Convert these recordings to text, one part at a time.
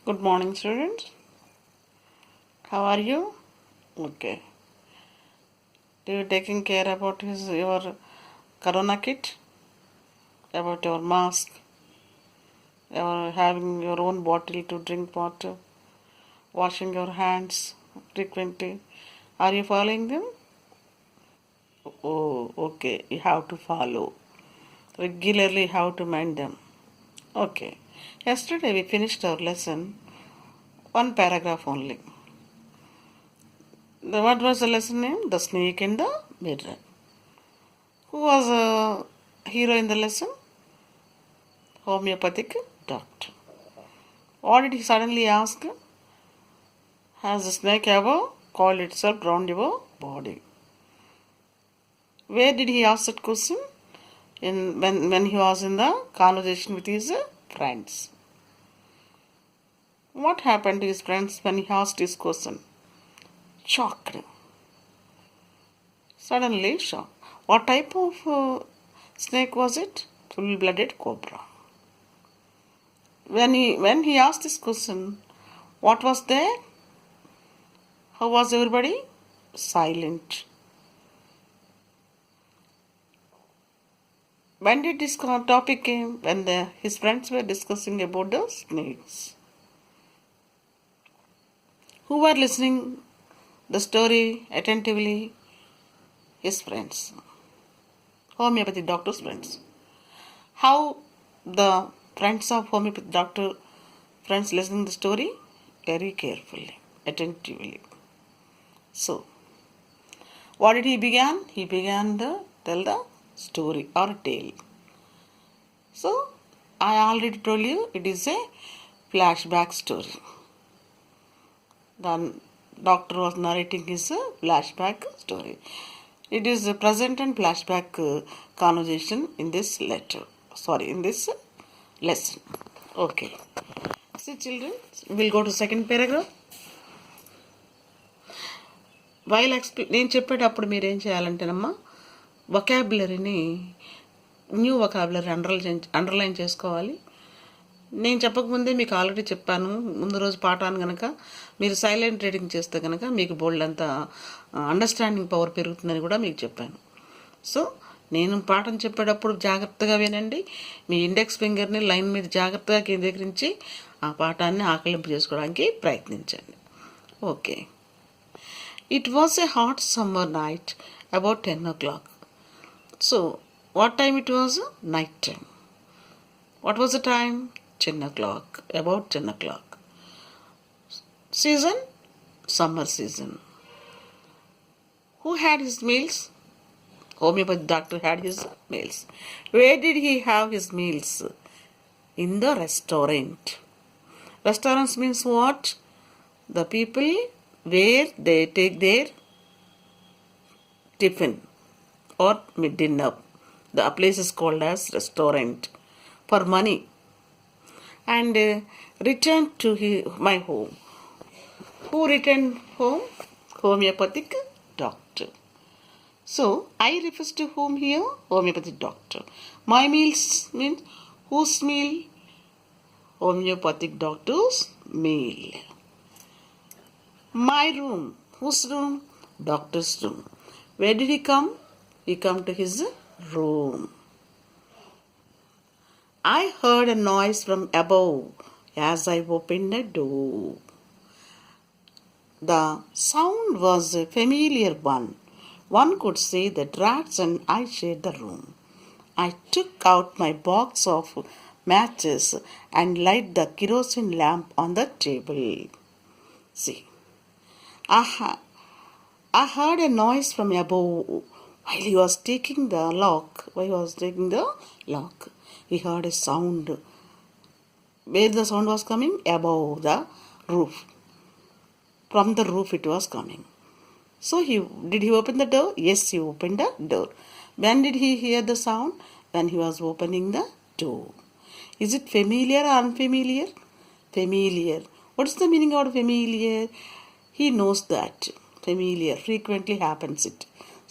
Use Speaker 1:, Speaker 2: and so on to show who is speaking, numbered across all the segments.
Speaker 1: Good morning, students. How are you? Okay. Do you taking care about your corona kit? About your mask? Your having your own bottle to drink water? Washing your hands frequently? Are you following them? Oh, okay. You have to follow. Regularly how to mind them. Okay. Yesterday we finished our lesson. One paragraph only. What was the lesson name? The snake in the mirror. Who was a hero in the lesson? Homeopathic doctor. What did he suddenly ask? Has the snake ever coiled itself round your body? Where did he ask that question? When he was in the conversation with his friends. What happened to his friends when he asked his question? Shocked. Suddenly shocked. What type of snake was it? Full-blooded cobra. When he asked this question, what was there? How was everybody? Silent. When did this topic came? When his friends were discussing about the snakes. Who were listening the story attentively? His friends. Homeopathy doctor's friends. How the friends of homeopathy doctor friends listening the story? Very carefully, attentively. So, what did he began? He began to tell the story or tale. So, I already told you it is a flashback story. The doctor was narrating his flashback story. It is a present and flashback conversation in this in this lesson. Okay. See children, we'll go to second paragraph. While నేను చెప్పేటప్పుడు మీరు ఏం చేయాలంటేనమ్మా వొకాబులరీని new vocabulary underline చేసుకోవాలి. నేను చెప్పకముందే మీకు already చెప్పాను. ముందు రోజు పాఠాన్ని కనుక మీరు సైలెంట్ రీడింగ్ చేస్తే కనుక మీకు బోల్డ్ అంతా అండర్స్టాండింగ్ పవర్ పెరుగుతుందని కూడా మీకు చెప్పాను. సో నేను పాఠం చెప్పేటప్పుడు జాగ్రత్తగా వినండి. మీ ఇండెక్స్ ఫింగర్ని లైన్ మీద జాగ్రత్తగా కేంద్రీకరించి ఆ పాఠాన్ని ఆకలింపు చేసుకోవడానికి ప్రయత్నించండి. Okay. It was a hot summer night, about 10 o'clock. So, what time it was? Night time. What was the time? 10 o'clock, about 10 o'clock. Season? Summer season. Who had his meals? Homeopathy doctor had his meals. Where did he have his meals? In the restaurant. Restaurants means what? The people where they take their tiffin or dinner. The place is called as restaurant for money. And returned to my home. Who returned home? Homeopathic doctor. So, I refers to whom here? Homeopathic doctor. My meals means whose meal? Homeopathic doctor's meal. My room. Whose room? Doctor's room. Where did he come? He come to his room. I heard a noise from above as I opened the door. The sound was a familiar one. One could see the rats and I shared the room. I took out my box of matches and light the kerosene lamp on the table. See. I heard a noise from above while he was taking the lock. He heard a sound. Where the sound was coming? Above the roof. From the roof it was coming. So did he open the door? Yes, he opened the door. When did he hear the sound? When he was opening the door. Is it familiar or unfamiliar? Familiar. What is the meaning of familiar? He knows that familiar frequently happens it.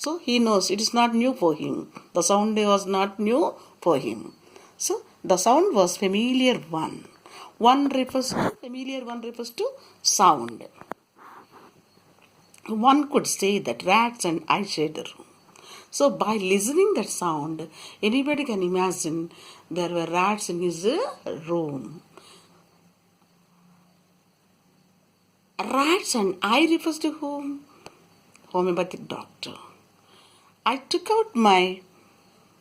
Speaker 1: So he knows it is not new for him. The sound was not new for him. So the sound was familiar one. Familiar one refers to sound. One could say that rats and I shared a room. So by listening that sound, anybody can imagine there were rats in his room. Rats and I refers to whom? Homeopathic doctor. I took out my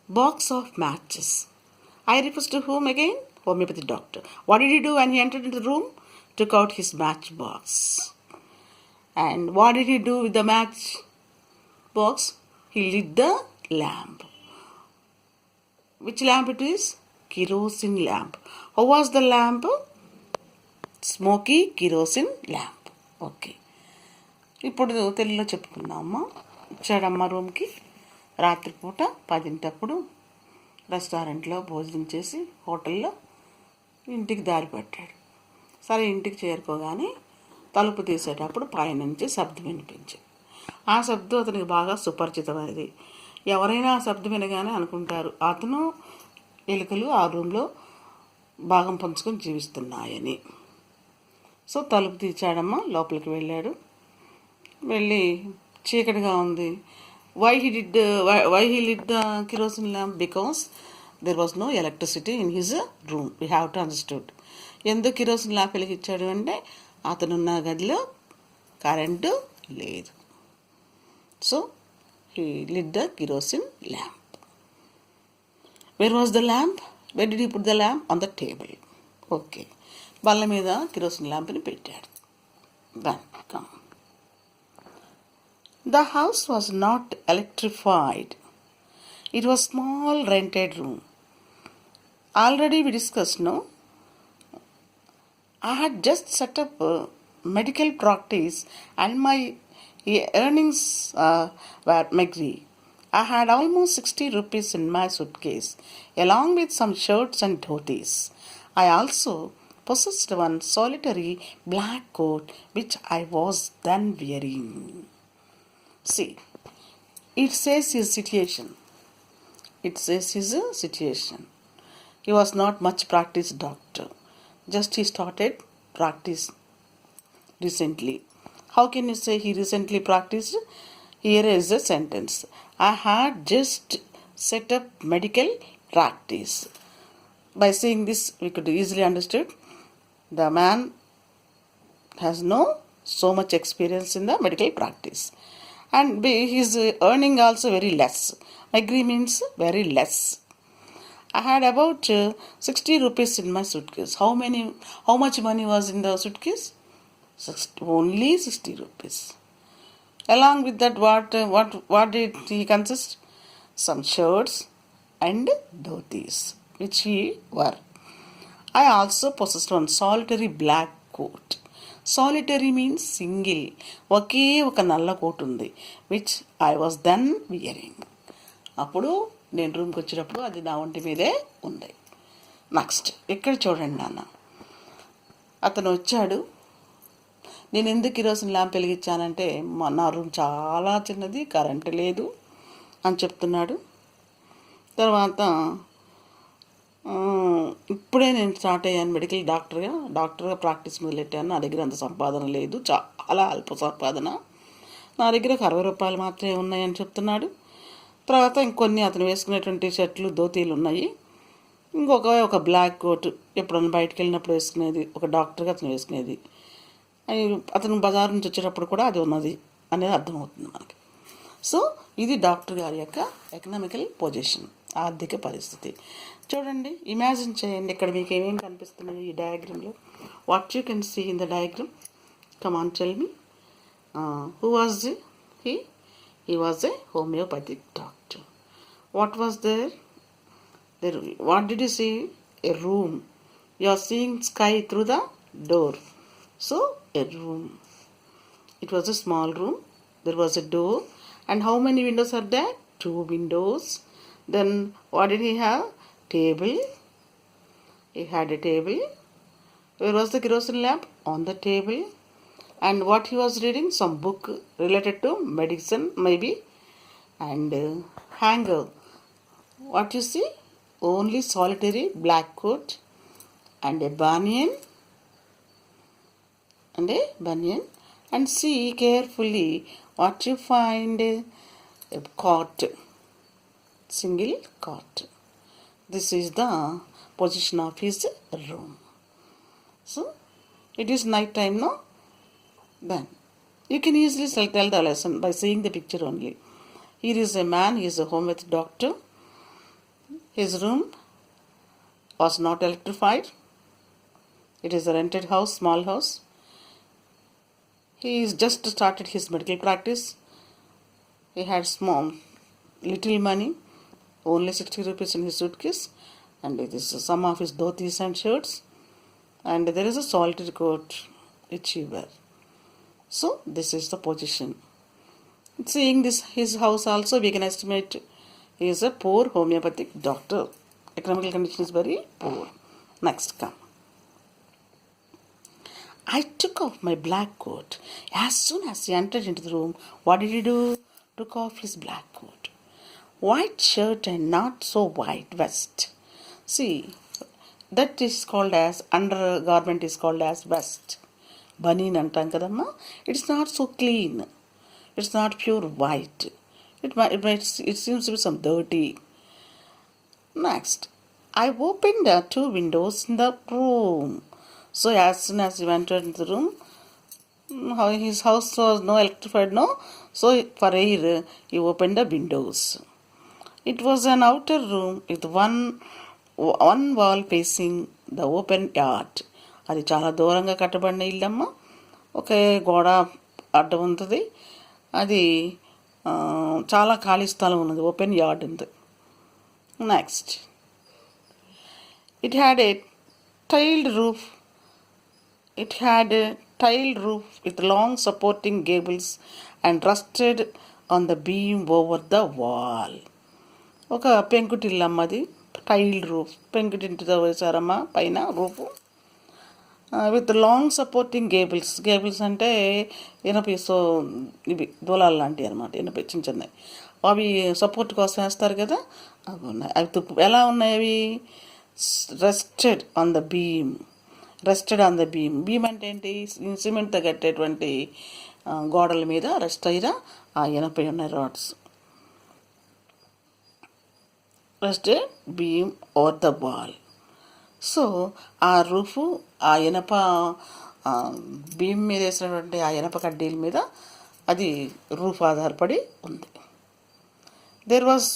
Speaker 1: box of matches. I refers to whom again? Homeopathic doctor. What did he do when he entered into the room? Took out his matchbox. And what did he do with the matchbox? He lit the lamp. Which lamp it is? Kerosene lamp. How was the lamp? Smoky kerosene lamp. Okay, ఇప్పుడు తెలుగులో చెప్పుకుందామమ్మా. వచ్చాడమ్మ రూమ్కి. రాత్రిపూట 10 రెస్టారెంట్లో భోజనం చేసి హోటల్లో ఇంటికి దారి పట్టాడు. సరే, ఇంటికి చేరుకోగానే తలుపు తీసేటప్పుడు పైనుంచి శబ్దం వినిపించింది. ఆ శబ్దం అతనికి బాగా సుపరిచితమైనది. ఎవరైనా ఆ శబ్దం వినగానే అనుకుంటారు అతను ఎలుకలు ఆ రూమ్లో భాగం పంచుకొని జీవిస్తున్నాయని. సో తలుపు తీర్చాడమ్మా, లోపలికి వెళ్ళాడు. వెళ్ళి చీకటిగా ఉంది. Why he lit the kerosene lamp? Because there was no electricity in his room. We have to understood. ఎందుకు కిరోసిన్ ల్యాంప్ వెలిగించాడు అంటే అతనున్న గదిలో కరెంటు లేదు. So he lit the kerosene lamp. Where was the lamp? Where did he put the lamp? On the table. Okay, బల్ల మీద kerosene ల్యాంప్ని పెట్టాడు. Come. The house was not electrified. It was small rented room. Already we discussed, no? I had just set up medical practice and my earnings were meagre. I had almost 60 rupees in my suitcase, along with some shirts and dhotis. I also possessed one solitary black coat which I was then wearing. See, it says his situation. He was not much practiced doctor. Just he started practice recently. How can you say he recently practiced? Here is a sentence. I had just set up medical practice. By saying this, we could easily understood the man has no so much experience in the medical practice. And his earning also very less. Agree means very less. I had about 60 rupees in my suitcase. How much money was in the suitcase? Only 60 rupees. Along with that, what did he consist? Some shirts and dhotis, which he wore. I also possessed one solitary black coat. Solitary means single. ఒకే ఒక నల్ల coat ఉంది, which I was then wearing. అప్పుడు నేను రూమ్కి వచ్చేటప్పుడు అది నా ఒంటి మీదే ఉంది. నెక్స్ట్ ఇక్కడ చూడండి నాన్న. అతను వచ్చాడు. నేను ఎందుకు కిరోసిన్ ల్యాంప్ వెలిగించానంటే నా రూమ్ చాలా చిన్నది, కరెంటు లేదు అని చెప్తున్నాడు. తర్వాత ఇప్పుడే నేను స్టార్ట్ అయ్యాను మెడికల్ డాక్టర్గా ప్రాక్టీస్ మొదలెట్టాను. నా దగ్గర అంత సంపాదన లేదు, చాలా అల్ప సంపాదన. నా దగ్గర 60 రూపాయలు మాత్రమే ఉన్నాయని చెప్తున్నాడు. తర్వాత ఇంకొన్ని అతను వేసుకునేటువంటి షర్ట్లు ధోతీలు ఉన్నాయి. ఒక బ్లాక్ కోట్ ఎప్పుడన్నా బయటకు వెళ్ళినప్పుడు వేసుకునేది, ఒక డాక్టర్గా అతను వేసుకునేది. అతను బజార్ నుంచి వచ్చేటప్పుడు కూడా అది ఉన్నది అనేది అర్థమవుతుంది మనకి. సో ఇది డాక్టర్ గారి యొక్క ఎకనామికల్ పొజిషన్, ఆర్థిక పరిస్థితి. చూడండి, ఇమాజిన్ చేయండి ఇక్కడ మీకు ఏమేమి కనిపిస్తున్నాయి ఈ డయాగ్రామ్లో. What you can see in the diagram? Come on tell me. Who was he? He was a homeopathic doctor. What was there? What did you see? A room. You are seeing sky through the door. So, a room. It was a small room. There was a door. And how many windows are there? 2 windows. Then, what did he have? Table. He had a table. Where was the kerosene lamp? On the table. And what he was reading? Some book related to medicine maybe. And hanger. What you see? Only solitary black coat and a banyan and a banyan, and see carefully what you find. A cot, single cot. This is the position of his room. So it is night time now. Then you can easily tell the lesson by seeing the picture only. Here is a man, he is a homeopathic doctor. His room was not electrified. It is a rented house, small house. He is just started his medical practice. He had little money, only 60 rupees in his suitcase, and it is some of his dhotis and shirts, and there is a solitary coat which he wear. So this is the position. Seeing this his house also, we can estimate he is a poor homeopathic doctor. Economical condition is very poor. Next come. I took off my black coat. As soon as he entered into the room, what did he do? Took off his black coat. White shirt and not so white vest. See, that is called as, undergarment is called as vest. Banin antam kadamma. It's not so clean. It's not pure white. It seems to be some dirty. Next, I opened the 2 windows in the room. So as soon as he entered into the room, his house was no electrified, no. So for air, he opened the windows. It was an outer room with one wall facing the open yard. అది చాలా దూరంగా కట్టబడిన ఇల్లమ్మ. ఒకే గోడ అడ్డం ఉంటుంది. అది చాలా ఖాళీ స్థలం ఉన్నది, ఓపెన్ యార్డ్ ఉంది. Next, it had a tiled roof. It had a tiled roof with long supporting gables and rested on the beam over the wall. ఒక పెంకుటిల్లమ్మది, టైల్డ్ రూఫ్, పెంకుటింటితో వేశారమ్మా పైన roof. With long supporting gables. Gables అంటే ఇనప ఇవి దూలాలు లాంటివి అనమాట, ఇనప చిన్న చిన్నవి. అవి సపోర్ట్ కోసం వేస్తారు కదా, అవి ఉన్నాయి. అవి ఎలా ఉన్నాయి? అవి rested on the beam. Rested on the beam. Beam అంటే ఏంటి? సిమెంట్తో కట్టేటువంటి గోడల మీద రెస్ట్ అయిన ఆ ఇనప ఉన్నాయి rods. Rested beam over the wall. So ఆ రూఫు ఆ ఇనప బీమ్ మీద వేసినటువంటి ఆ ఇనప కడ్డీల మీద అది రూఫ్ ఆధారపడి ఉంది. There was